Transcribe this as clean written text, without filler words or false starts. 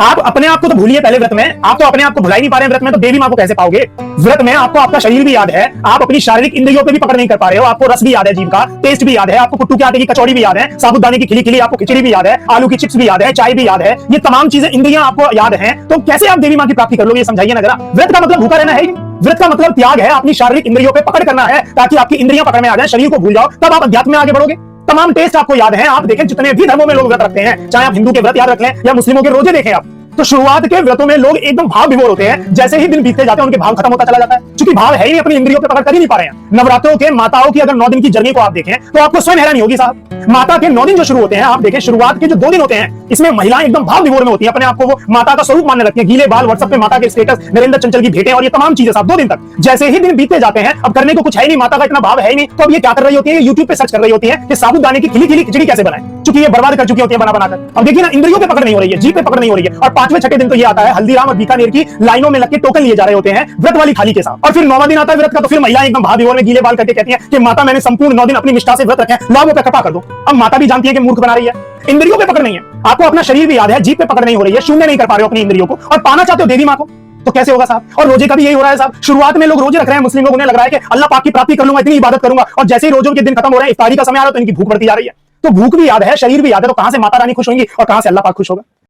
आप अपने आप को तो भूलिए पहले व्रत में, आप तो अपने आप को भुला ही नहीं पा रहे हैं व्रत में, तो देवी मां को कैसे पाओगे? व्रत में आपको आपका शरीर भी याद है, आप अपनी शारीरिक इंद्रियों पे भी पकड़ नहीं कर पा रहे हो, आपको रस भी याद है, जीभ का टेस्ट भी याद है, आपको कुट्टू के आटे की कचौड़ी भी याद है, साबुदाने की खिली खिली आपको खिचड़ी भी याद है, आलू की चिप्स भी याद है, चाय भी याद है, ये तमाम चीजें इंद्रियां आपको याद हैं, तो कैसे आप देवी मां की प्राप्ति कर लोगे? ये समझाइए ना जरा। व्रत का मतलब भूखा रहना है ही नहीं। व्रत का मतलब त्याग है, अपनी शारीरिक इंद्रियों पे पकड़ करना है ताकि आपकी इंद्रियां पकड़ में आ जाए, शरीर को भूल जाओ, तब आप अध्यात्म में आगे बढ़ोगे। तमाम टेस्ट आपको याद है। आप देखें जितने भी धर्मों में लोग व्रत रखते हैं, चाहे आप हिंदू के व्रत याद रख लें या मुस्लिमों के रोजे देखें आप, तो शुरुआत के व्रतों में लोग एकदम भाव विभोर होते हैं, जैसे ही दिन बीतते जाते हैं उनके भाव खत्म होता चला जाता है, क्योंकि भाव है ही नहीं, अपनी इंद्रियों पे पकड़ कर ही नहीं पा रहे हैं। नवरात्रों के माताओं की अगर 9 दिन की जर्नी को आप देखें तो आपको स्वयं हैरानी होगी साहब। माता के 9 दिन जो शुरू होते हैं, आप देखें शुरुआत के जो 2 दिन होते हैं, इसमें महिलाएं एकदम भाव विभोर में होती हैं, अपने आप को वो माता का स्वरूप मानने लगती हैं, गीले बाल, व्हाट्सएप पे माता के स्टेटस, नरेंद्र चंचल की भेंटें और ये तमाम चीजें साहब 2 दिन तक। जैसे ही दिन बीतते जाते हैं, अब करने को कुछ है ही नहीं, माता का इतना भाव है ही नहीं, तो अब ये क्या कर रही होती है? यूट्यूब पे सर्च कर रही होती है कि साबुदाने की खिली खिली खिचड़ी कैसे बनाएं, क्योंकि ये बर्बाद कर चुकी होती है बना बनाकर। अब देखिए ना, इंद्रियों पे पकड़ नहीं हो रही है, जीभ पे पकड़ नहीं हो रही है। और 5वें 6ठे दिन तो ये आता है हल्दीराम और बीकानेर की लाइनों में लग के टोकन लिए जा रहे होते हैं व्रत वाली थाली के साथ। और फिर 9वां दिन आता है व्रत का, तो फिर महिलाएं एकदम भाव विभोर में गीले बाल करके कहती हैं कि माता मैंने संपूर्ण 9 दिन अपनी निष्ठा से व्रत रखे हैं, लाओ पे कृपा कर दो। अब माता भी जानती है कि मूर्ख बना रही है, इंद्रियों पे पकड़ नहीं है, आपको अपना शरीर भी याद है, जीभ पे पकड़ नहीं हो रही है, शून्य नहीं कर पा रहे हो अपनी इंद्रियों को, और पाना चाहते हो देवी मां को, तो कैसे होगा साहब? और रोजे का भी यही हो रहा है साहब। शुरुआत में लोग रोजे रख रहे हैं, मुस्लिम लोग, उन्हें लग रहा है कि अल्लाह पाक की प्राप्ति कर लूंगा, इतनी इबादत करूंगा, और जैसे ही रोजों के दिन खत्म हो रहे हैं, इफ्तारी का समय आ रहा है, तो इनकी भूख बढ़ती जा रही है। तो भूख भी याद है, शरीर भी याद है, तो कहां से माता रानी खुश होंगी और कहां से अल्लाह पाक खुश होगा?